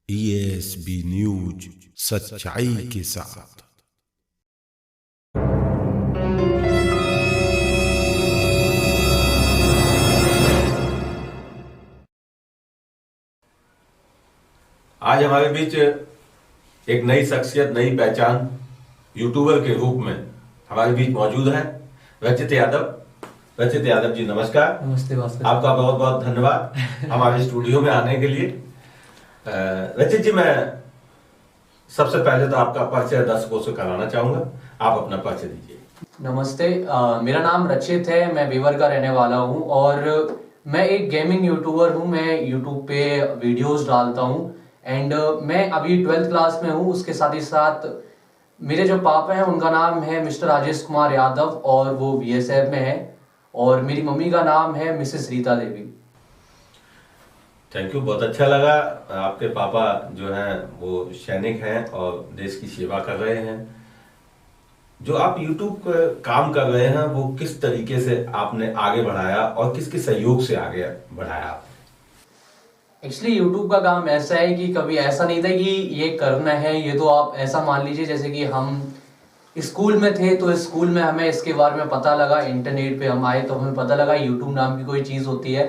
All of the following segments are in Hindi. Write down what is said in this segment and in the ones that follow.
ESB न्यूज, सच्चाई के साथ। आज हमारे बीच एक नई शख्सियत, नई पहचान यूट्यूबर के रूप में हमारे बीच मौजूद है रचित यादव। रचित यादव जी नमस्कार। नमस्ते भास्कर। आपका बहुत बहुत धन्यवाद हमारे स्टूडियो में आने के लिए। रचित जी, मैं सबसे पहले तो आपका परिचय दर्शकों से कराना चाहूंगा। आप अपना परिचय दीजिए। नमस्ते, मेरा नाम रचित है। मैं बेवर का रहने वाला हूँ और मैं एक गेमिंग यूट्यूबर हूँ। मैं यूट्यूब पे वीडियोस डालता हूँ एंड मैं अभी 12th क्लास में हूँ। उसके साथ ही साथ मेरे जो पापा हैं उनका नाम है मिस्टर राजेश कुमार यादव और वो BSF में है, और मेरी मम्मी का नाम है Mrs Rita Devi. Thank you, बहुत अच्छा लगा। आपके पापा जो हैं वो सैनिक हैं और देश की सेवा कर रहे हैं। जो आप यूट्यूब पर काम कर रहे हैं वो किस तरीके से आपने आगे बढ़ाया और किसके सहयोग से आगे बढ़ाया? एक्चुअली यूट्यूब का काम ऐसा है कि कभी ऐसा नहीं था कि ये करना है। ये तो आप ऐसा मान लीजिए जैसे कि हम स्कूल में थे तो स्कूल में हमें इसके बारे में पता लगा, इंटरनेट पे हम आए तो हमें पता लगा यूट्यूब नाम की कोई चीज़ होती है।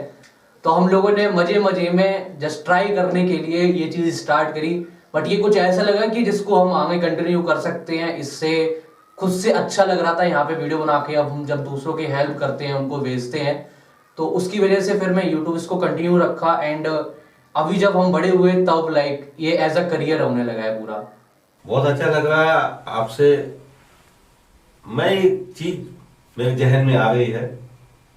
तो हम लोगों ने मजे मजे में जस्ट ट्राई करने के लिए ये चीज़ स्टार्ट करी। बट ये कुछ ऐसा लगा कि जिसको हम आगे कंटिन्यू कर सकते हैं। इससे खुद से अच्छा लग रहा था यहाँ पे वीडियो बना के। अब हम जब दूसरों की हेल्प करते हैं, उनको भेजते हैं, तो उसकी वजह से फिर मैं यूट्यूब इसको कंटिन्यू रखा। एंड अभी जब हम बड़े हुए तब लाइक ये एज अ करियर होने लगा है पूरा। बहुत अच्छा लग रहा है आपसे। मैं एक चीज मेरे जहन में आ रही है,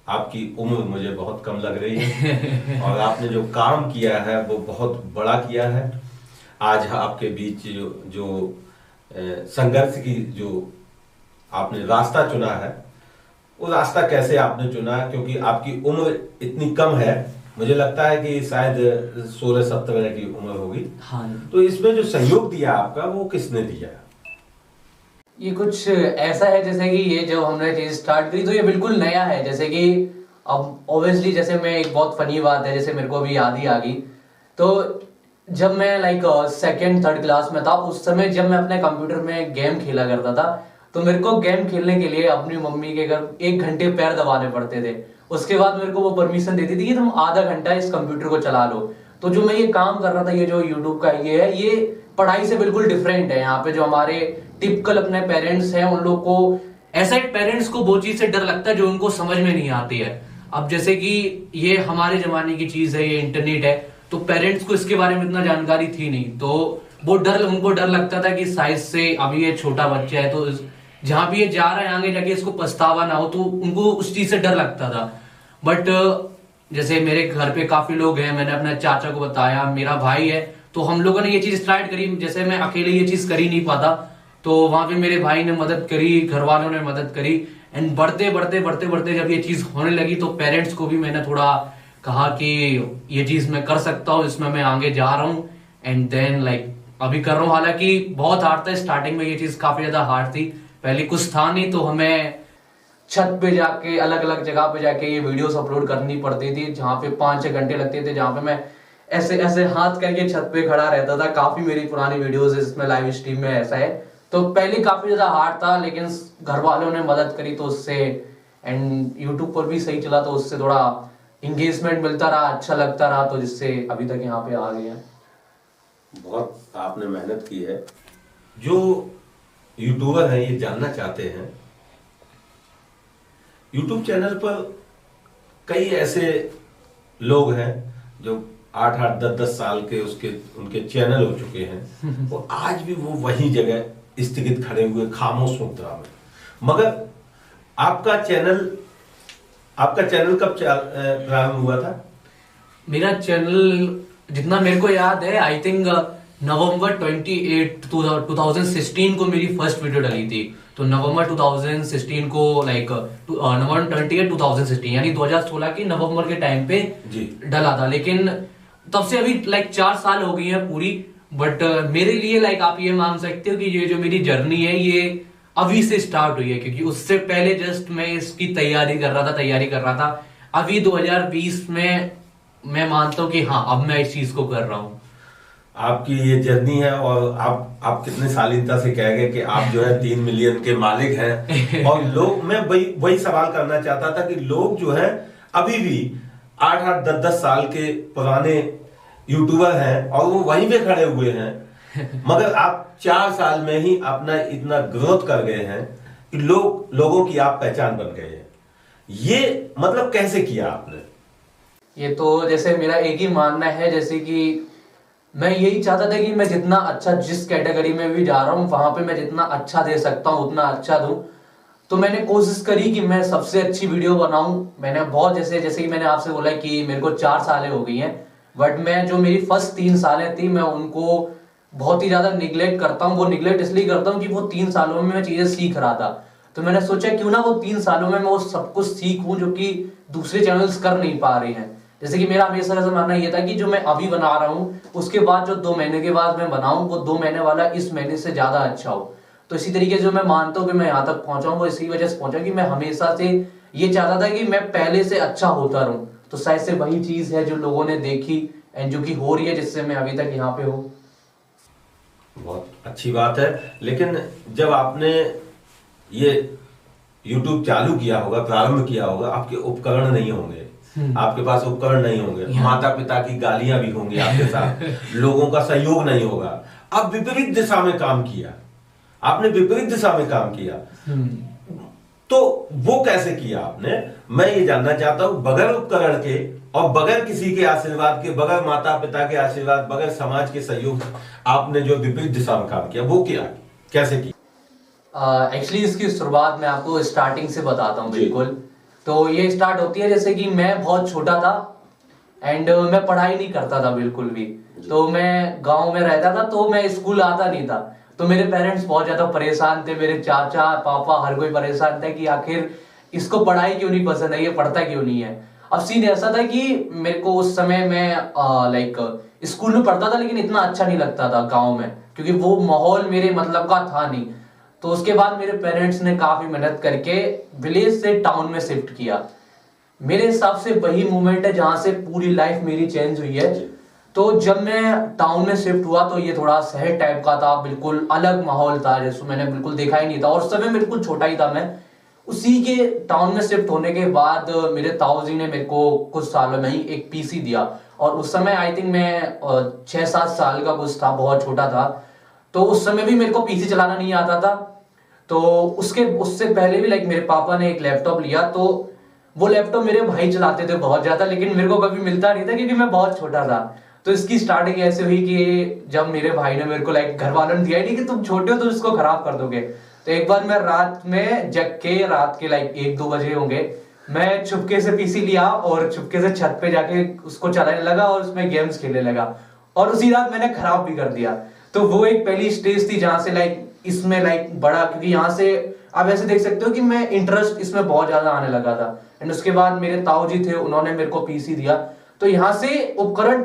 आपकी उम्र मुझे बहुत कम लग रही है और आपने जो काम किया है वो बहुत बड़ा किया है। आज आपके बीच जो संघर्ष की जो आपने रास्ता चुना है, वो रास्ता कैसे आपने चुना? क्योंकि आपकी उम्र इतनी कम है, मुझे लगता है कि शायद 16-17 की उम्र होगी। हाँ। तो इसमें जो सहयोग दिया आपका वो किसने दिया? ये कुछ ऐसा है जैसे कि ये जब हमने चीज स्टार्ट करी तो ये बिल्कुल नया है। जैसे कि अब ऑब्वियसली जैसे मैं एक बहुत फनी बात है, जैसे मेरे को अभी याद ही आ गई। तो जब मैं लाइक 2nd-3rd क्लास में था, उस समय जब मैं अपने कंप्यूटर में गेम खेला करता था, तो मेरे को गेम खेलने के लिए अपनी मम्मी के घर 1 घंटे पैर दबाने पड़ते थे। उसके बाद मेरे को वो परमिशन देती थी कि तुम आधा घंटा इस कंप्यूटर को चला लो। तो जो मैं ये काम कर रहा था, ये जो यूट्यूब का ये है, ये पढ़ाई से बिल्कुल डिफरेंट है। यहाँ पे जो हमारे टिपिकल अपने पेरेंट्स हैं, उन लोग को ऐसा पेरेंट्स को वो चीज से डर लगता है जो उनको समझ में नहीं आती है। अब जैसे कि ये हमारे जमाने की चीज है, ये इंटरनेट है, तो पेरेंट्स को इसके बारे में इतना जानकारी थी नहीं, तो वो उनको डर लगता था कि साइज से अभी ये छोटा बच्चा है, तो जहां भी ये जा रहा है आगे जाके इसको पछतावा ना हो, तो उनको उस चीज से डर लगता था। बट जैसे मेरे घर पे काफी लोग हैं, मैंने अपने चाचा को बताया, मेरा भाई है, तो हम लोगों ने ये चीज स्टार्ट करी। जैसे मैं अकेले ये चीज कर ही नहीं पाता, तो वहां पे मेरे भाई ने मदद करी, घर वालों ने मदद करी। एंड बढ़ते बढ़ते बढ़ते बढ़ते जब ये चीज होने लगी तो पेरेंट्स को भी मैंने थोड़ा कहा कि ये चीज मैं कर सकता हूँ, इसमें मैं आगे जा रहा हूँ। एंड देन लाइक अभी कर रहा हूँ। हालांकि बहुत हार्ड था स्टार्टिंग में, ये चीज काफी ज्यादा हार्ड थी। पहले कुछ था नहीं, तो हमें छत पे जाके अलग अलग जगह पे जाके ये वीडियोस अपलोड करनी पड़ती थी, जहाँ पे 5-6 घंटे लगते थे, जहाँ पे मैं ऐसे ऐसे हाथ करके छत पे खड़ा रहता था। काफी मेरी पुरानी वीडियोस है जिसमें लाइव स्ट्रीम में ऐसा है। तो पहले काफी ज्यादा हार्ड था, लेकिन घर वालों ने मदद करी तो उससे, एंड यूट्यूब पर भी सही चला तो उससे थोड़ा इंगेजमेंट मिलता रहा, अच्छा लगता रहा, तो जिससे अभी तक यहाँ पे आ गए हैं। बहुत आपने मेहनत की है। जो यूट्यूबर हैं ये जानना चाहते हैं, यूट्यूब चैनल पर कई ऐसे लोग हैं जो 8-8, 10-10 साल के उनके चैनल हो चुके हैं और आज भी वो वही जगह स्थगित खड़े हुए खामोश मुद्रा में। मगर आपका चैनल कब प्रारंभ हुआ था? मेरा चैनल जितना मेरे को याद है, आई थिंक नवंबर 28, 2016 को मेरी फर्स्ट वीडियो डली थी। तो नवंबर 2016 को लाइक नवंबर 28, 2016 यानी 2016 की नवंबर के टाइम पे डला था। लेकिन तब से अभी लाइक 4 साल हो गई है पूरी। बट मेरे लिए लाइक आप ये मान सकते हो कि ये जो मेरी जर्नी है ये अभी से स्टार्ट हुई है, क्योंकि उससे पहले जस्ट मैं इसकी तैयारी कर रहा था। अभी 2020 में मैं मानता हूँ कि हाँ अब मैं इस चीज को कर रहा हूँ। आपकी ये जर्नी है, और आप कितने शालीनता से कह गए कि आप जो है 3 मिलियन के मालिक हैं। और लोग, मैं वही सवाल करना चाहता था कि लोग जो है अभी भी 8-8, 10-10 साल के पुराने यूट्यूबर हैं और वो वहीं पे खड़े हुए हैं, मगर आप 4 साल में ही अपना इतना ग्रोथ कर गए हैं कि लोगों की आप पहचान बन गए हैं। ये मतलब कैसे किया आपने? ये तो जैसे मेरा एक ही मानना है, जैसे कि मैं यही चाहता था कि मैं जितना अच्छा, जिस कैटेगरी में भी जा रहा हूँ वहां पे मैं जितना अच्छा दे सकता हूँ उतना अच्छा दूं। तो मैंने कोशिश करी कि मैं सबसे अच्छी वीडियो बनाऊं। मैंने बहुत, जैसे कि मैंने आपसे बोला कि मेरे को 4 सालें हो गई हैं, बट मैं जो मेरी फर्स्ट 3 सालें थी मैं उनको बहुत ही ज्यादा निगलेक्ट करता हूँ। वो निगलेक्ट इसलिए करता हूँ कि वो 3 सालों में मैं चीजें सीख रहा था। तो मैंने सोचा क्यों ना वो 3 सालों में मैं वो सब कुछ सीखूं जो कि दूसरे चैनल्स कर नहीं पा रहे हैं। जैसे कि मेरा हमेशा से मानना ये था कि जो मैं अभी बना रहा हूँ उसके बाद जो 2 महीने के बाद मैं बनाऊं वो 2 महीने वाला इस महीने से ज्यादा अच्छा हो। तो इसी तरीके से जो मैं मानता हूँ कि मैं यहाँ तक पहुंचा हूँ वो इसी वजह से पहुंचा कि मैं हमेशा से ये चाहता था कि मैं पहले से अच्छा होता रहूं। तो शायद से वही चीज है जो लोगों ने देखी एंड जो कि हो रही है, जिससे मैं अभी तक यहाँ पे हूँ। बहुत अच्छी बात है। लेकिन जब आपने ये YouTube चालू किया होगा, प्रारंभ किया होगा, आपके उपकरण नहीं होंगे, आपके पास उपकरण नहीं होंगे, माता पिता की गालियां भी होंगी आपके साथ, लोगों का सहयोग नहीं होगा। आप विपरीत दिशा में काम किया, आपने विपरीत दिशा में काम किया। तो वो कैसे किया आपने? मैं ये जानना चाहता हूं, बगैर उपकरण के और बगैर किसी के आशीर्वाद के, बगैर माता पिता के आशीर्वाद, बगैर समाज के सहयोग, आपने जो विपरीत दिशा में काम किया वो क्या, कैसे किया? एक्चुअली इसकी शुरुआत मैं आपको स्टार्टिंग से बताता हूँ। बिल्कुल, तो ये स्टार्ट होती है जैसे कि मैं बहुत छोटा था एंड मैं पढ़ाई नहीं करता था बिल्कुल भी। तो मैं गांव में रहता था, तो मैं स्कूल आता नहीं था। तो मेरे पेरेंट्स बहुत ज्यादा परेशान थे, मेरे चाचा पापा हर कोई परेशान था कि आखिर इसको पढ़ाई क्यों नहीं पसंद है, ये पढ़ता क्यों नहीं है। अब सीन ऐसा था कि मेरे को उस समय मैं लाइक स्कूल में पढ़ता था लेकिन इतना अच्छा नहीं लगता था गाँव में, क्योंकि वो माहौल मेरे मतलब का था नहीं। तो उसके बाद मेरे पेरेंट्स ने काफी मेहनत करके विलेज से टाउन में शिफ्ट किया। मेरे हिसाब से वही मोमेंट है जहां से पूरी लाइफ मेरी चेंज हुई है। तो जब मैं टाउन में शिफ्ट हुआ तो ये थोड़ा शहर टाइप का था, बिल्कुल अलग माहौल था जैसे मैंने बिल्कुल देखा ही नहीं था, और उस समय बिल्कुल छोटा ही था मैं। उसी के टाउन में शिफ्ट होने के बाद मेरे ताऊजी ने मेरे को कुछ सालों में ही एक पीसी दिया, और उस समय आई थिंक मैं 6-7 साल का कुछ था, बहुत छोटा था। तो उस समय भी मेरे को पीसी चलाना नहीं आता था। तो उससे पहले भी लाइक मेरे पापा ने एक लैपटॉप लिया, तो वो लैपटॉप मेरे भाई चलाते थे बहुत ज्यादा, लेकिन मेरे को कभी मिलता नहीं था क्योंकि मैं बहुत छोटा था। तो इसकी स्टार्टिंग ऐसे हुई कि जब मेरे भाई ने मेरे को लाइक, घर वालों ने दिया ही नहीं कि तुम छोटे हो तो इसको खराब कर दोगे। तो एक बार मैं रात में जग के, रात के लाइक 1-2 बजे होंगे, मैं चुपके से पीसी लिया और चुपके से छत पे जाके उसको चलाने लगा और उसमें गेम्स खेलने लगा, और उसी रात मैंने खराब भी कर दिया। तो वो एक पहली स्टेज थी जहां से लाइक इसमें लाइक बड़ा, क्योंकि यहाँ से आप ऐसे देख सकते हो कि मैं इंटरेस्ट इसमें बहुत ज्यादा आने लगा था। एंड उसके बाद मेरे ताऊजी थे, उन्होंने मेरे को पीसी दिया। तो यहाँ से उपकरण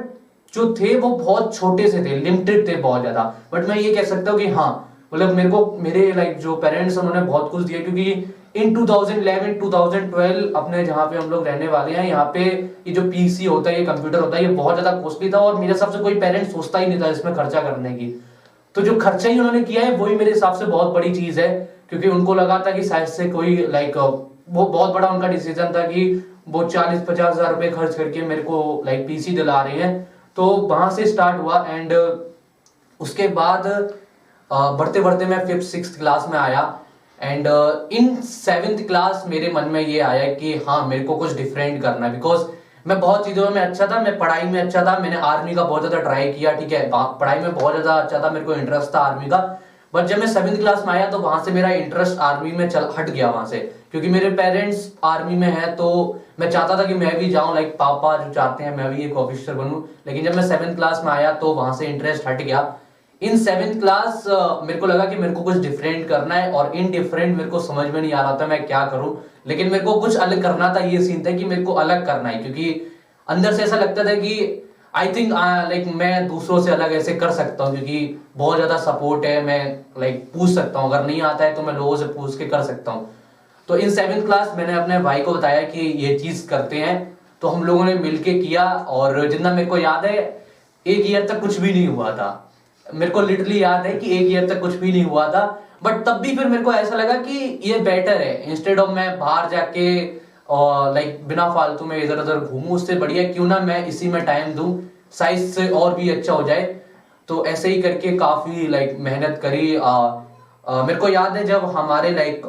जो थे वो बहुत छोटे से थे, लिमिटेड थे बहुत ज्यादा, बट मैं ये कह सकता हूँ कि हाँ, मतलब मेरे को मेरे लाइक जो पेरेंट्स उन्होंने बहुत कुछ दिया, क्योंकि इन 2011-2012 अपने जहाँ पे हम लोग रहने वाले हैं, यहाँ पे ये जो पीसी होता है, ये कंप्यूटर होता है, ये बहुत ज्यादा कॉस्टली था, और मेरे हिसाब से कोई पेरेंट्स सोचता ही नहीं था इसमें खर्चा करने की। तो जो खर्चा ही उन्होंने किया है वही मेरे हिसाब से बहुत बड़ी चीज है, क्योंकि उनको लगा था कि शायद से कोई लाइक, वो बहुत बड़ा उनका डिसीजन था कि वो 40-50 हजार रुपए खर्च करके मेरे को लाइक पीसी दिला रहे हैं। तो वहां से स्टार्ट हुआ। एंड उसके बाद बढ़ते बढ़ते मैं 5th-6th क्लास में आया। एंड इन 7th क्लास मेरे मन में ये आया कि हाँ, मेरे को कुछ डिफरेंट करना है, बिकॉज मैं बहुत चीजों में अच्छा था, मैं पढ़ाई में अच्छा था, मैंने आर्मी का बहुत ज्यादा ट्राई किया, ठीक है, पढ़ाई में बहुत ज्यादा अच्छा था, मेरे को इंटरेस्ट था आर्मी का। बट जब मैं 7th क्लास में आया तो वहां से मेरा इंटरेस्ट आर्मी में हट गया वहां से, क्योंकि मेरे पेरेंट्स आर्मी में है, तो मैं चाहता था कि मैं भी जाऊं, लाइक पापा जो चाहते हैं मैं भी एक ऑफिसर बनूं। लेकिन जब मैं 7th क्लास में आया तो वहां से इंटरेस्ट हट गया। इन 7th क्लास मेरे को लगा कि मेरे को कुछ डिफरेंट करना है, और इन डिफरेंट मेरे को समझ में नहीं आ रहा था मैं क्या करूं, लेकिन मेरे को कुछ अलग करना था। ये सीन था कि मेरे को अलग करना है, क्योंकि अंदर से ऐसा लगता था कि आई थिंक लाइक मैं दूसरों से अलग ऐसे कर सकता हूँ, क्योंकि बहुत ज्यादा सपोर्ट है, मैं लाइक पूछ सकता हूँ, अगर नहीं आता है तो मैं लोगों से पूछ के कर सकता हूँ। तो इन 7th क्लास मैंने अपने भाई को बताया कि ये चीज करते हैं, तो हम लोगों ने मिलके किया। और जितना मेरे को याद है, 1 ईयर तक कुछ भी नहीं हुआ था। मेरे को लिटरली याद है कि 1 ईयर तक कुछ भी नहीं हुआ था, बट तब भी फिर मेरे को ऐसा लगा कि ये बेटर है, इंस्टेड ऑफ मैं बाहर जाके और लाइक बिना फालतू में इधर उधर घूमूं, उससे बढ़िया क्यों ना मैं इसी में टाइम दूं, साइज से और भी अच्छा हो जाए। तो ऐसे ही करके काफी लाइक मेहनत करी। मेरे को याद है जब हमारे लाइक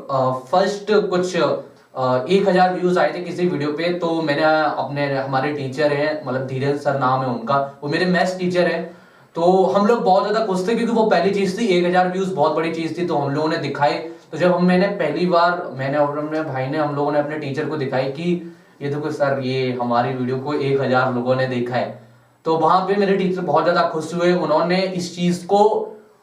फर्स्ट कुछ 1000 व्यूज आए थे किसी वीडियो पे, तो मैंने अपने हमारे टीचर हैं, मतलब धीरेन्द्र सर नाम है उनका, वो मेरे मैथ्स टीचर हैं, तो हम लोग बहुत ज्यादा खुश थे क्योंकि वो पहली चीज थी, 1000 व्यूज बहुत बड़ी चीज थी, तो हम लोगों ने दिखाए। तो जब मैंने पहली बार मैंने और अपने भाई ने हम लोगों ने अपने टीचर को दिखाई कि ये देखो सर, ये हमारी वीडियो को 1000 लोगों ने देखा है, तो वहां पे मेरे टीचर बहुत ज्यादा खुश हुए। उन्होंने इस चीज को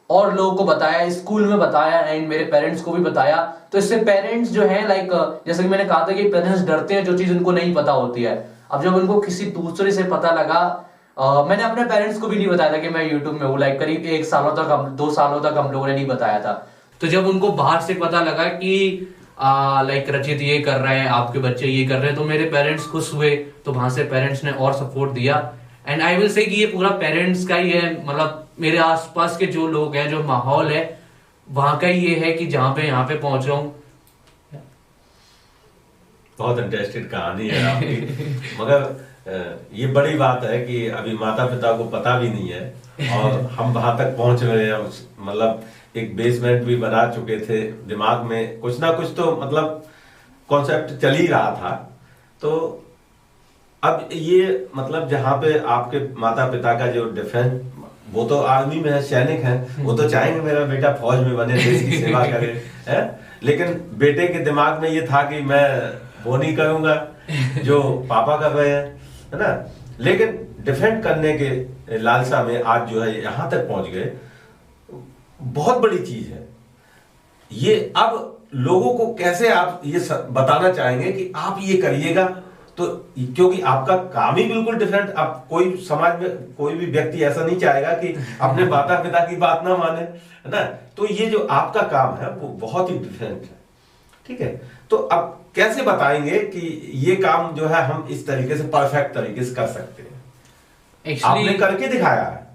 और लोगों को बताया, स्कूल में बताया एंड मेरे पेरेंट्स को भी बताया। तो इससे पेरेंट्स जो है लाइक जैसे कि मैंने कहा था कि पेरेंट्स डरते हैं जो चीज उनको नहीं पता होती है। अब जब उनको किसी दूसरे से पता लगा, मैंने अपने पेरेंट्स को भी नहीं बताया था कि मैं यूट्यूब में हूँ, लाइक करीब 1 सालों तक 2 सालों तक हम लोगों ने नहीं बताया था। तो जब उनको बाहर से पता लगा कि लाइक रचित ये कर रहे हैं, आपके बच्चे ये कर रहे हैं, तो मेरे पेरेंट्स खुश हुए, तो वहां से पेरेंट्स ने और सपोर्ट दिया। एंड आई विल से कि ये पूरा पेरेंट्स का ही है, मतलब मेरे आसपास के जो लोग हैं, जो माहौल है वहां का ही ये है कि जहां पे यहाँ पे पहुंच रहा हूँ। बहुत इंटरेस्टेड कहानी है आपकी। मगर ये बड़ी बात है कि अभी माता पिता को पता भी नहीं है और हम वहां तक पहुंच रहे हैं। मतलब एक बेसमेंट भी बना चुके थे, दिमाग में कुछ ना कुछ तो मतलब कॉन्सेप्ट चल ही रहा था। तो अब ये मतलब जहां पे आपके माता पिता का जो डिफेंस, वो तो आर्मी में है, सैनिक है, वो तो चाहेंगे मेरा बेटा फौज में बने, देश की सेवा करे, है? लेकिन बेटे के दिमाग में ये था कि मैं वो नहीं करूंगा जो पापा कर रहे हैं, है ना। लेकिन डिफेंड करने के लालसा में आज जो है यहां तक पहुंच गए, बहुत बड़ी चीज है ये। अब लोगों को कैसे आप ये बताना चाहेंगे कि आप ये करिएगा, तो क्योंकि आपका काम ही बिल्कुल डिफरेंट। आप कोई समाज में कोई भी व्यक्ति ऐसा नहीं चाहेगा कि अपने माता पिता की बात ना माने, है ना। तो ये जो आपका काम है वो बहुत ही डिफरेंट है, ठीक है। तो अब कैसे बताएंगे कि ये काम जो है हम इस तरीके से परफेक्ट तरीके से कर सकते हैं? आपने करके दिखाया है।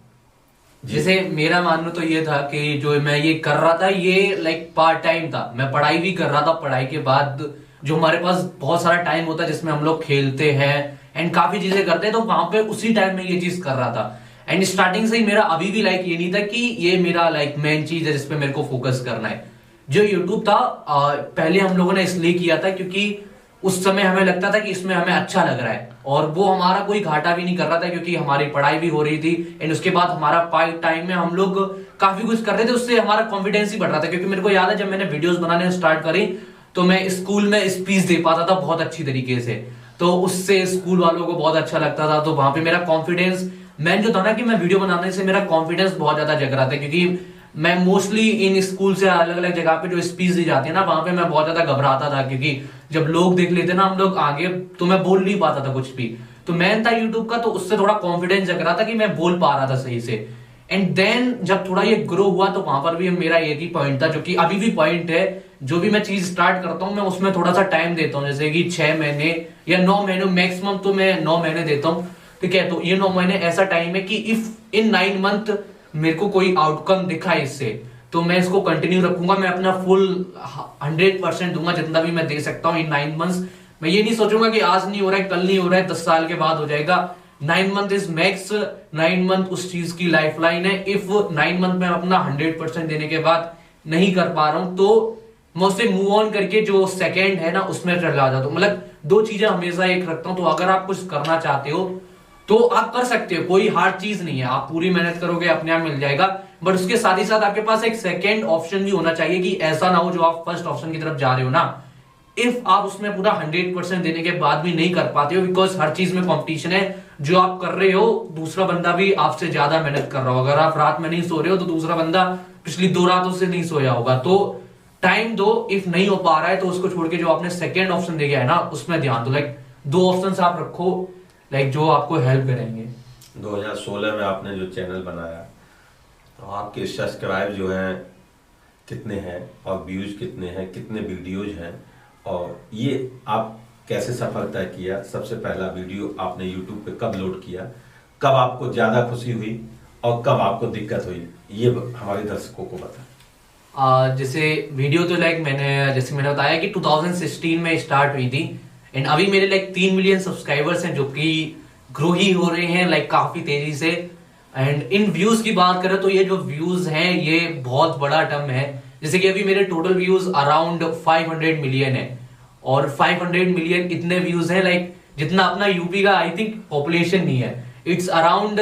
जैसे मेरा मानना तो ये था कि जो मैं ये कर रहा था ये लाइक पार्ट टाइम था, मैं पढ़ाई भी कर रहा था, पढ़ाई के बाद जो हमारे पास बहुत सारा टाइम होता है जिसमें हम लोग खेलते हैं एंड काफी चीजें करते हैं, तो वहां पे उसी टाइम में ये चीज कर रहा था। एंड स्टार्टिंग से ही मेरा अभी भी लाइक ये नहीं था कि ये मेरा लाइक मेन चीज है जिसपे मेरे को फोकस करना है। जो यूट्यूब था पहले हम लोगों ने इसलिए किया था क्योंकि उस समय हमें लगता था कि इसमें हमें अच्छा लग रहा है, और वो हमारा कोई घाटा भी नहीं कर रहा था क्योंकि हमारी पढ़ाई भी हो रही थी एंड उसके बाद हमारा पार्ट टाइम में हम लोग काफी कुछ कर रहे थे, उससे हमारा कॉन्फिडेंस ही बढ़ रहा था। क्योंकि मेरे को याद है जब मैंने वीडियोस बनाने स्टार्ट करी तो मैं स्कूल में स्पीच दे पाता था बहुत अच्छी तरीके से, तो उससे स्कूल वालों को बहुत अच्छा लगता था। तो वहां पे मेरा कॉन्फिडेंस मैन जो था ना कि मैं वीडियो बनाने से मेरा कॉन्फिडेंस बहुत ज्यादा जग रहा था, क्योंकि मैं मोस्टली इन स्कूल से अलग अलग जगह पे जो स्पीच दी जाती है ना, वहां पे मैं बहुत ज्यादा घबराता था क्योंकि जब लोग देख लेते ना हम लोग आगे, तो मैं बोल नहीं पाता था कुछ भी। तो मैन था यूट्यूब का, तो उससे थोड़ा कॉन्फिडेंस जग रहा था कि मैं बोल पा रहा था सही से। एंड देन जब थोड़ा ये ग्रो हुआ तो वहां पर भी मेरा एक ही पॉइंट था, जो कि अभी भी पॉइंट है, जो भी मैं चीज स्टार्ट करता हूं मैं उसमें थोड़ा सा टाइम देता हूं, जैसे कि 6 महीने या 9 महीने मैक्सिमम, तो मैं 9 महीने देता हूं, ठीक है। तो ये 9 महीने ऐसा टाइम है कि इफ इन 9 मंथ मेरे को कोई आउटकम दिखा इससे, तो मैं इसको कंटिन्यू रखूंगा, मैं अपना फुल 100% दूंगा जितना भी मैं दे सकता हूं इन 9 मंथ्स। मैं ये नहीं सोचूंगा कि आज नहीं हो रहा है, कल नहीं हो रहा है, 10 साल के बाद हो जाएगा। 9 मंथ इज मैक्स, 9 मंथ उस चीज की लाइफ लाइन है। इफ 9 मंथ में अपना 100% देने के बाद नहीं कर पा रहा हूं, तो मैं उससे मूव ऑन करके जो सेकेंड है ना उसमें चला जाता हूं। मतलब 2 चीजें हमेशा एक रखता हूं। तो अगर आप कुछ करना चाहते हो तो आप कर सकते हो, कोई हार्ड चीज नहीं है, आप पूरी मेहनत करोगे अपने आप मिल जाएगा। बट उसके साथ ही साथ आपके पास एक सेकेंड ऑप्शन भी होना चाहिए कि ऐसा ना हो जो आप फर्स्ट ऑप्शन की तरफ जा रहे हो ना, इफ आप उसमें पूरा 100% देने के बाद भी नहीं कर पाते हो, बिकॉज हर चीज में कंपटीशन है। जो आप कर रहे हो दूसरा बंदा भी आपसे ज्यादा मेहनत कर रहा हो। अगर आप रात में नहीं सो रहे हो तो दूसरा बंदा पिछली 2 रातों से नहीं सोया होगा। तो टाइम दो, इफ नहीं हो पा रहा है तो उसको छोड़ के जो आपने सेकेंड ऑप्शन दे गया है ना उसमें ध्यान दो। लाइक 2 ऑप्शन आप रखो, लाइक जो आपको हेल्प करेंगे। 2016 में आपने जो चैनल बनाया, तो आपके सब्सक्राइब जो हैं कितने हैं और व्यूज कितने हैं, कितने वीडियोज हैं, और ये आप कैसे सफल तय किया? सबसे पहला वीडियो आपने यूट्यूब पे कब लोड किया, कब आपको ज्यादा खुशी हुई और कब आपको दिक्कत हुई, ये हमारे दर्शकों को बता। जैसे वीडियो तो जैसे मैंने बताया कि 2016 में स्टार्ट हुई थी एंड अभी मेरे 3 मिलियन सब्सक्राइबर्स हैं जो कि ग्रो ही हो रहे हैं काफी तेजी से। एंड इन व्यूज की बात करें तो ये जो व्यूज हैं ये बहुत बड़ा टर्म है। जैसे कि अभी मेरे टोटल व्यूज अराउंड 500 मिलियन है और 500 मिलियन इतने व्यूज हैं जितना अपना यूपी का आई थिंक पॉपुलेशन नहीं है। इट्स अराउंड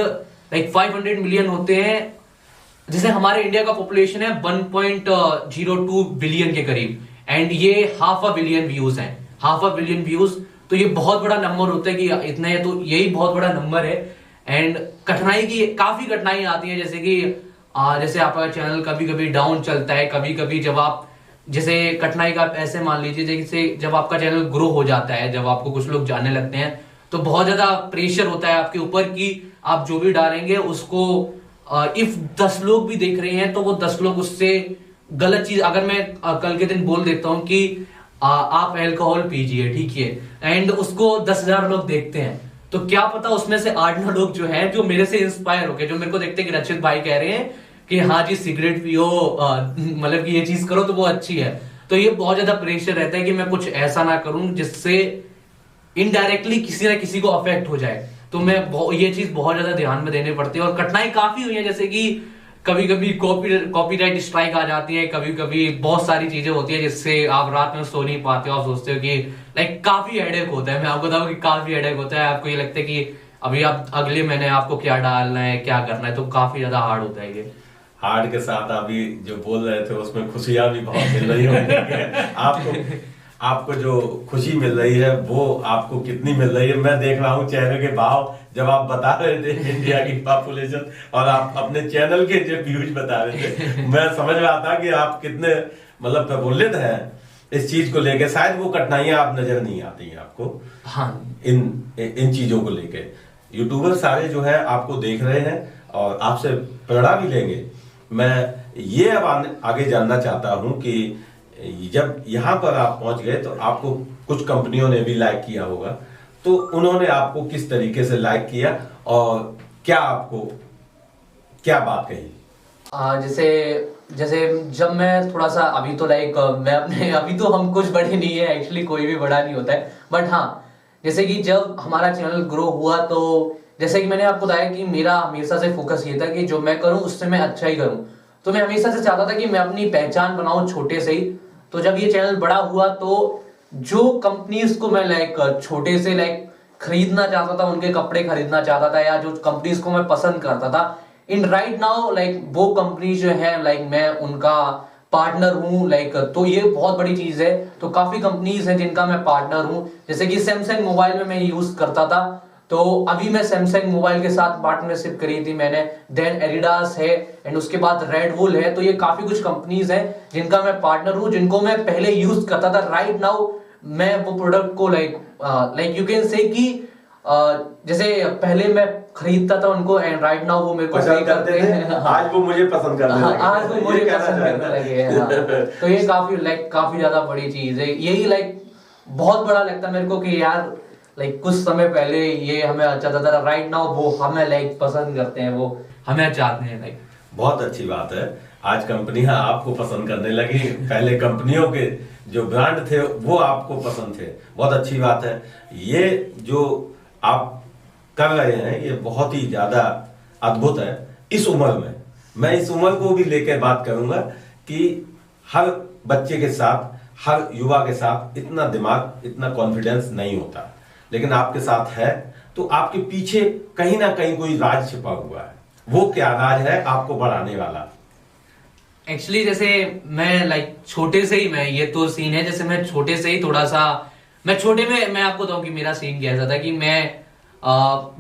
500 मिलियन होते हैं। जैसे हमारे इंडिया का पॉपुलेशन है 1.02 बिलियन के करीब एंड ये हाफ अ बिलियन व्यूज हैं, हाफ अ बिलियन व्यूज। तो ये बहुत बड़ा नंबर होता है कि इतना है, तो यही बहुत बड़ा नंबर है। एंड काफी कठिनाई आती है, जैसे आपका चैनल कभी कभी डाउन चलता है, कभी कभी जब आप जैसे कठिनाई का ऐसे मान लीजिए जैसे जब आपका चैनल ग्रो हो जाता है, जब आपको कुछ लोग जानने लगते हैं तो बहुत ज्यादा प्रेशर होता है आपके ऊपर कि आप जो भी डालेंगे उसको इफ 10 लोग भी देख रहे हैं तो वो 10 लोग उससे गलत चीज, अगर मैं कल के दिन बोल देता हूं कि आप अल्कोहल पीजिए, ठीक है, एंड उसको 10,000 लोग देखते हैं, तो क्या पता उसमें से 8-9 लोग जो हैं जो मेरे से इंस्पायर होके जो मेरे को देखते हैं कि रचित भाई कह रहे हैं कि हाँ जी सिगरेट पियो, मतलब कि ये चीज करो तो वो अच्छी है। तो ये बहुत ज्यादा प्रेशर रहता है कि मैं कुछ ऐसा ना करूं जिससे इनडायरेक्टली किसी ना किसी को अफेक्ट हो जाए। तो मैं ये चीज बहुत ज्यादा ध्यान में देनी पड़ती है और कठिनाई काफी हुई है। जैसे कि कभी कभी कॉपीराइट स्ट्राइक आ जाती है, कभी कभी बहुत सारी चीजें होती है जिससे आप रात में सो नहीं पाते हो। आप सोचते हो कि काफी हेडेक होता है। मैं आपको बताऊं कि काफी हेडेक होता है। आपको ये लगता है कि अभी आप अगले महीने आपको क्या डालना है, क्या करना है, तो काफी ज्यादा हार्ड होता है ये। हार्ड के साथ अभी जो बोल रहे थे उसमें खुशियां भी बहुत मिल रही होंगी। आपको जो खुशी मिल रही है वो आपको कितनी मिल रही है? मैं देख रहा हूँ चेहरे के भाव जब आप बता रहे थे इंडिया की पॉपुलेशन और आप अपने चैनल के जो व्यूज बता रहे थे, मैं समझ रहा था कि आप कितने मतलब प्रफुल्लित हैं इस चीज को लेके। शायद वो कठिनाइयां आप नजर नहीं आती हैं आपको। हाँ, इन चीजों को लेके यूट्यूबर सारे जो है आपको देख रहे हैं और आपसे प्रेरणा भी लेंगे। मैं ये अब आगे जानना चाहता हूं कि जब यहाँ पर आप पहुंच गए तो आपको कुछ कंपनियों ने भी लाइक किया होगा, तो उन्होंने आपको किस तरीके से लाइक किया और क्या बात कही? जैसे जब मैं थोड़ा सा अभी तो अभी तो हम कुछ बड़े नहीं है, एक्चुअली कोई भी बड़ा नहीं होता है, बट हाँ जैसे कि जब हमारा चैनल ग्रो हुआ तो जैसे कि मैंने आपको बताया कि मेरा हमेशा से फोकस ये था कि जो मैं करूं उससे मैं अच्छा ही करूं। तो मैं हमेशा से चाहता था कि मैं अपनी पहचान बनाऊं छोटे से ही। तो जब ये चैनल बड़ा हुआ तो जो कंपनीज को मैं छोटे से खरीदना चाहता था, उनके कपड़े खरीदना चाहता था, या जो कंपनीज को मैं पसंद करता था, इन राइट नाउ वो कंपनी जो है मैं उनका पार्टनर हूँ। तो ये बहुत बड़ी चीज है। तो काफी कंपनीज हैं जिनका मैं पार्टनर हूँ। जैसे कि सैमसंग मोबाइल में मैं यूज करता था, तो अभी मैं सैमसंग मोबाइल के साथ पार्टनरशिप करी थी मैंने। देन एडिडास है एंड उसके बाद रेड बुल है। तो ये काफी कुछ कंपनीज हैं जिनका मैं पार्टनर हूँ, जिनको मैं पहले यूज करता था। राइट नाउ मैं वो प्रोडक्ट को यू कैन से कि जैसे पहले मैं खरीदता था उनको एंड राइट नाउ वो मेरे को पसंद करते हैं। आज वो मुझे पसंद करने लगे। आज वो मुझे पसंद करने लगे। तो ये काफी ज्यादा बड़ी चीज है। यही बहुत बड़ा लगता है मेरे को कि यार कुछ समय पहले ये हमें अच्छा था, राइट नाउ वो हमें पसंद करते हैं, वो हमें चाहते हैं। बहुत अच्छी बात है, आज कंपनियां आपको पसंद करने लगी। पहले कंपनियों के जो ब्रांड थे वो आपको पसंद थे। बहुत अच्छी बात है। ये जो आप कर रहे हैं ये बहुत ही ज्यादा अद्भुत है। इस उम्र में मैं इस उम्र को भी लेकर बात करूंगा कि हर बच्चे के साथ, हर युवा के साथ इतना दिमाग, इतना कॉन्फिडेंस नहीं होता, लेकिन आपके साथ है। तो आपके पीछे कहीं ना कहीं कोई राज छिपा हुआ है। वो क्या राज है आपको बढ़ाने वाला? एक्चुअली जैसे मैं छोटे से ही ये तो सीन है। जैसे मैं छोटे से ही थोड़ा सा मैं आपको बताऊं कि मेरा सीन कैसा था कि मैं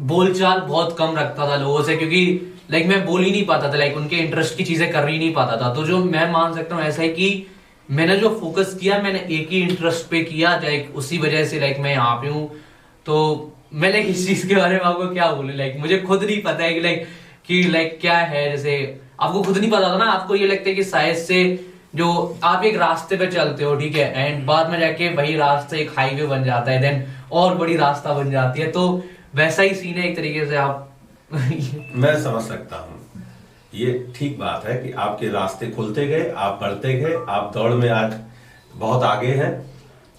बोलचाल बहुत कम रखता था लोगों से, क्योंकि मैं बोल ही नहीं पाता था, उनके इंटरेस्ट की चीजें कर ही नहीं पाता था। तो जो मैं मान सकता हूँ ऐसा है कि मैंने जो फोकस किया मैंने एक ही इंटरेस्ट पे किया, उसी वजह से मैं यहाँ पे हूँ। तो मैं इस चीज के बारे में आपको क्या बोलूं, मुझे खुद नहीं पता है कि क्या है। जैसे आपको खुद नहीं पता था ना, आपको ये लगता है कि शायद से जो आप एक रास्ते पे चलते हो, ठीक है, एंड बाद में जाके वही रास्ता एक हाईवे बन जाता है, देन और बड़ी रास्ता बन जाती है। तो वैसा ही सीन है एक तरीके से। आप मैं समझ सकता हूँ, ये ठीक बात है कि आपके रास्ते खुलते गए, आप बढ़ते गए, आप दौड़ में आज बहुत आगे हैं,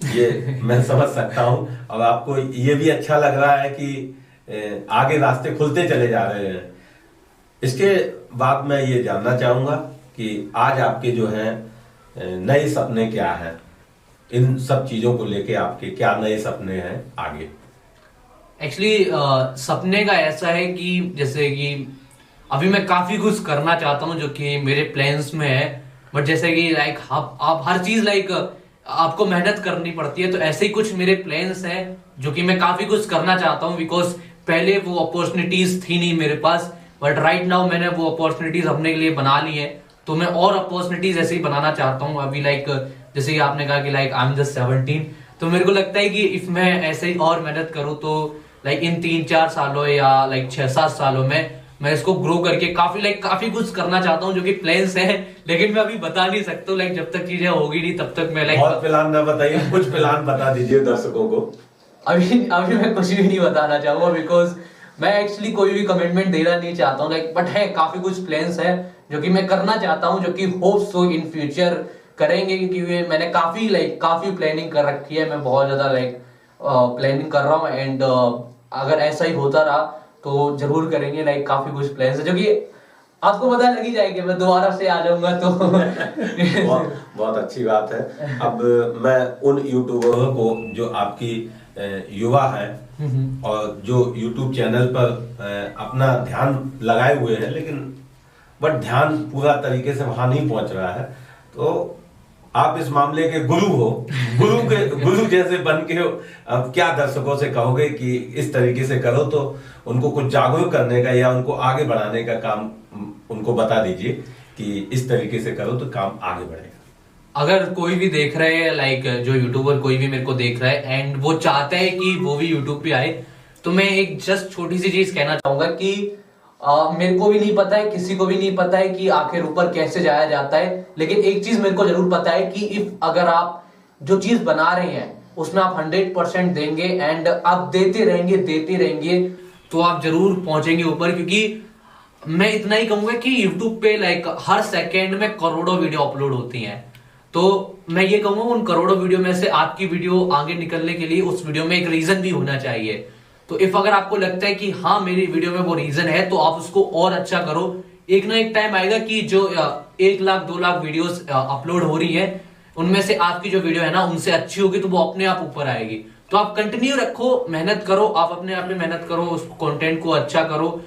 ये मैं समझ सकता हूँ। और आपको ये भी अच्छा लग रहा है कि आगे रास्ते खुलते चले जा रहे हैं। इसके बाद मैं ये जानना चाहूंगा कि आज आपके जो है नए सपने क्या हैं, इन सब चीजों को लेके आपके क्या नए सपने हैं आगे? एक्चुअली सपने का ऐसा है कि जैसे कि अभी मैं काफी कुछ करना चाहता हूँ जो कि मेरे प्लान्स में है, बट जैसे कि लाइक आप हर चीज लाइक आपको मेहनत करनी पड़ती है, तो ऐसे ही कुछ मेरे प्लान्स हैं जो कि मैं काफी कुछ करना चाहता हूँ। बिकॉज पहले वो अपॉर्चुनिटीज थी नहीं मेरे पास, बट राइट नाउ मैंने वो अपॉर्चुनिटीज अपने लिए बना ली है, तो मैं और अपॉर्चुनिटीज ऐसे ही बनाना चाहता हूँ। अभी लाइक जैसे कि आपने कहा कि लाइक आई एम जस्ट 17, तो मेरे को लगता है कि इफ मैं ऐसे ही और मेहनत करूँ तो लाइक इन 3-4 सालों या लाइक 6-7 सालों में मैं इसको ग्रो करके काफी कुछ करना चाहता हूँ, जो कि प्लान्स है, लेकिन मैं अभी बता नहीं सकता। लाइक जब तक चीजें होगी नहीं तब तक मैं लाइक बहुत प्लान ना बताइए, कुछ प्लान बता दीजिए दर्शकों को। अभी मैं कुछ भी नहीं बताना चाहूंगा, बिकॉज मैं एक्चुअली कोई भी कमिटमेंट देना नहीं चाहता हूँ। लाइक बट है काफी कुछ प्लान्स है जो कि मैं करना चाहता हूँ, जो कि होप सो इन फ्यूचर करेंगे, क्योंकि मैंने काफी प्लानिंग कर रखी है। मैं बहुत ज्यादा प्लानिंग कर रहा हूँ, एंड अगर ऐसा ही होता रहा तो जरूर करेंगे। लाइक काफी कुछ प्लान्स है जो कि आपको पता लग ही जाएगी, मैं दोबारा से आ जाऊंगा तो बहुत अच्छी बात है। अब मैं उन यूट्यूबरों को जो आपकी युवा हैं और जो यूट्यूब चैनल पर अपना ध्यान लगाए हुए हैं, लेकिन बट ध्यान पूरा तरीके से वहां नहीं पहुंच रहा है, तो आप इस मामले के गुरु हो, गुरु जैसे बन के अब क्या दर्शकों से कहोगे कि इस तरीके से करो, तो उनको कुछ जागरूक करने का या उनको आगे बढ़ाने का काम उनको बता दीजिए कि इस तरीके से करो तो काम आगे बढ़ेगा। अगर कोई भी देख रहे हैं, लाइक जो यूट्यूबर कोई भी मेरे को देख रहा है एंड वो चाहता है कि वो भी यूट्यूब पे आए, तो मैं एक जस्ट छोटी सी चीज कहना चाहूंगा कि मेरे को भी नहीं पता है, किसी को भी नहीं पता है कि आखिर ऊपर कैसे जाया जाता है, लेकिन एक चीज मेरे को जरूर पता है कि इफ अगर आप जो चीज बना रहे हैं उसमें आप 100% देंगे एंड आप देते रहेंगे तो आप जरूर पहुंचेंगे ऊपर। क्योंकि मैं इतना ही कहूंगा कि यूट्यूब पे लाइक हर सेकेंड में करोड़ों वीडियो अपलोड होती हैं, तो मैं ये कहूंगा उन करोड़ों वीडियो में से आपकी वीडियो आगे निकलने के लिए उस वीडियो में एक रीजन भी होना चाहिए। तो इफ अगर आपको लगता है कि हाँ मेरी वीडियो में वो रीजन है, तो आप उसको और अच्छा करो। एक ना एक टाइम आएगा कि जो 1 लाख 2 लाख वीडियोस अपलोड हो रही है, उनमें से आपकी जो वीडियो है ना उनसे अच्छी होगी, तो वो अपने आप ऊपर आएगी। तो आप कंटिन्यू रखो, मेहनत करो, आप अपने आप में मेहनत करो, उस कंटेंट को अच्छा करो।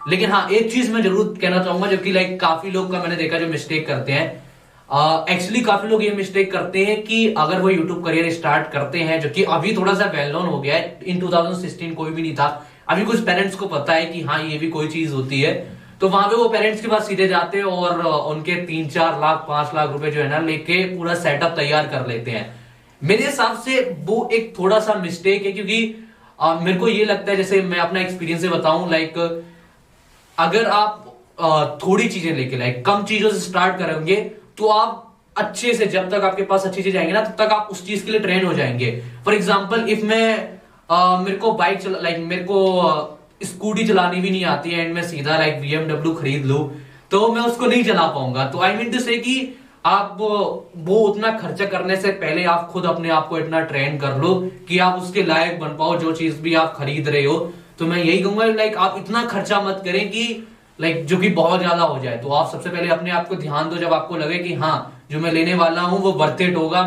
लेकिन हाँ एक चीज मैं जरूर कहना चाहूंगा जो कि लाइक काफी लोग का मैंने देखा जो मिस्टेक करते हैं, एक्चुअली काफी लोग ये मिस्टेक करते हैं कि अगर वो यूट्यूब करियर स्टार्ट करते हैं, जो कि अभी थोड़ा सा वेल नोन हो गया है, इन 2016 कोई भी नहीं था, अभी कुछ पेरेंट्स को पता है कि हाँ ये भी कोई चीज होती है, तो वहां पे वो पेरेंट्स के पास सीधे जाते हैं और उनके 3-4 लाख 5 लाख रुपए जो है ना लेके पूरा सेटअप तैयार कर लेते हैं। मेरे हिसाब से वो एक थोड़ा सा मिस्टेक है, क्योंकि मेरे को ये लगता है, जैसे मैं अपना एक्सपीरियंस से बताऊं, लाइक अगर आप थोड़ी चीजें लेके लाइक कम चीजों से स्टार्ट करेंगे तो आप अच्छे से, जब तक आपके पास अच्छी चीज आएंगे ना तब तक आप उस चीज के लिए ट्रेन हो जाएंगे। फॉर एग्जाम्पल इफ मेरे को बाइक मेरे को स्कूटी चलानी भी नहीं आती है एंड मैं सीधा लाइक BMW खरीद लूं, तो मैं उसको नहीं चला पाऊंगा। तो आई मीन टू से कि आप वो उतना खर्चा करने से पहले आप खुद अपने आप को इतना ट्रेन कर लो कि आप उसके लायक बन पाओ जो चीज भी आप खरीद रहे हो। तो मैं यही कहूंगा लाइक आप इतना खर्चा मत करें कि लाइक जो कि बहुत ज्यादा हो जाए। तो आप सबसे पहले अपने आप को ध्यान दो, जब आपको लगे कि हाँ जो मैं लेने वाला हूं वो वर्थ इट होगा।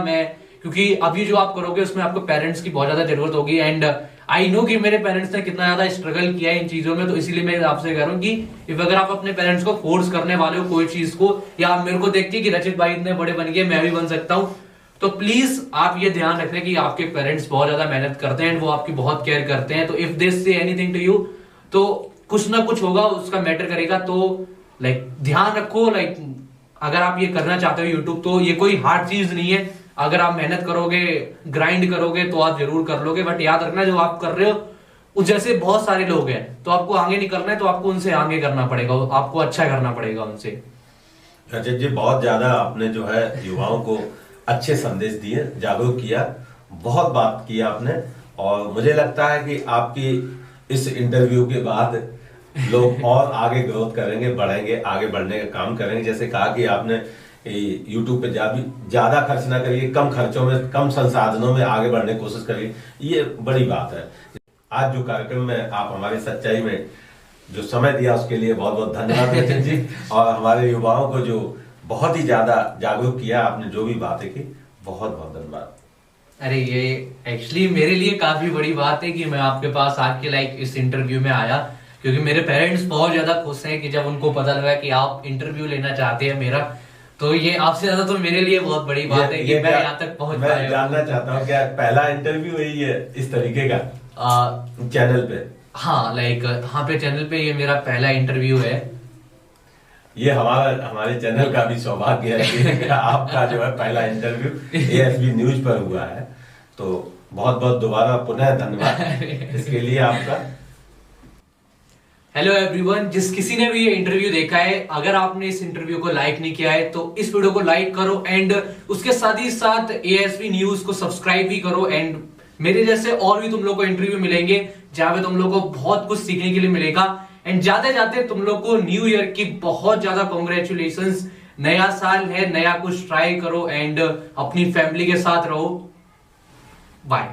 क्योंकि अभी जो आप करोगे उसमें आपको पेरेंट्स की बहुत ज्यादा जरूरत होगी, एंड आई नो कि मेरे पेरेंट्स ने कितना ज्यादा स्ट्रगल किया है इन चीजों में, तो इसीलिए मैं आपसे कह रहा हूँ कि इफ अगर आप अपने पेरेंट्स को फोर्स करने वाले हो कोई चीज को, या मेरे को देख के कि रचित भाई इतने बड़े बन गए मैं भी बन सकता हूँ, तो प्लीज आप ये ध्यान रखें कि आपके पेरेंट्स बहुत ज्यादा मेहनत करते हैं, वो आपकी बहुत केयर करते हैं। तो if they say anything to you, तो कुछ ना कुछ होगा, उसका मैटर करेगा। तो लाइक ध्यान रखो, लाइक अगर आप ये करना चाहते हो यूट्यूब, तो ये कोई हार्ड चीज नहीं है। अगर आप मेहनत करोगे, ग्राइंड करोगे, तो आप जरूर कर लोगे। बट याद रखना जो आप कर रहे हो उस जैसे बहुत सारे लोग हैं, तो आपको आगे निकलना है, तो आपको उनसे आगे करना पड़ेगा, आपको अच्छा करना पड़ेगा उनसे। रचित जी बहुत ज्यादा आपने जो है युवाओं को अच्छे संदेश दिए, जागरूक किया, बहुत बात की आपने, और मुझे लगता है कि आपकी इस इंटरव्यू के बाद लोग और आगे ग्रोथ करेंगे, बढ़ेंगे, आगे बढ़ने का काम करेंगे। जैसे कहा कि आपने यूट्यूब पे ज्यादा खर्च ना करिए, कम खर्चों में, कम संसाधनों में आगे बढ़ने की कोशिश करिए, ये बड़ी बात है। आज जो कार्यक्रम में आप हमारी सच्चाई में जो समय दिया उसके लिए बहुत बहुत धन्यवाद सचिन जी। और हमारे युवाओं को जो बहुत ही ज्यादा जागरूक किया आपने, जो भी बातें की, बहुत बहुत धन्यवाद। अरे ये एक्चुअली मेरे लिए काफी बड़ी बात है कि मैं आपके पास आके लाइक इस इंटरव्यू में आया, क्योंकि मेरे पेरेंट्स बहुत ज्यादा खुश हैं कि जब उनको पता लगा कि आप इंटरव्यू लेना चाहते हैं मेरा, तो ये आपसे ज्यादा तो मेरे लिए बहुत बड़ी बात है कि मैं यहाँ तक पहुंच पाया। मैं जानना चाहता हूँ क्या पहला इंटरव्यू है ये इस तरीके का चैनल पे? हाँ, लाइक हाँ पे चैनल पे ये मेरा पहला इंटरव्यू है। ये हमारे चैनल का भी सौभाग्य है कि आपका जो है पहला इंटरव्यू ASB न्यूज पर हुआ है। तो बहुत बहुत दोबारा पुनः धन्यवाद इसके लिए आपका। हेलो एवरीवन, जिस किसी ने भी ये इंटरव्यू देखा है, अगर आपने इस इंटरव्यू को लाइक नहीं किया है तो इस वीडियो को लाइक करो एंड उसके साथ ही साथ ASB न्यूज को सब्सक्राइब भी करो। एंड मेरे जैसे और भी तुम लोग को इंटरव्यू मिलेंगे जहां पे तुम लोग को बहुत कुछ सीखने के लिए मिलेगा। एंड जाते जाते तुम लोग को न्यू ईयर की बहुत ज्यादा कॉन्ग्रेचुलेशंस। नया साल है, नया कुछ ट्राई करो एंड अपनी फैमिली के साथ रहो। बाय।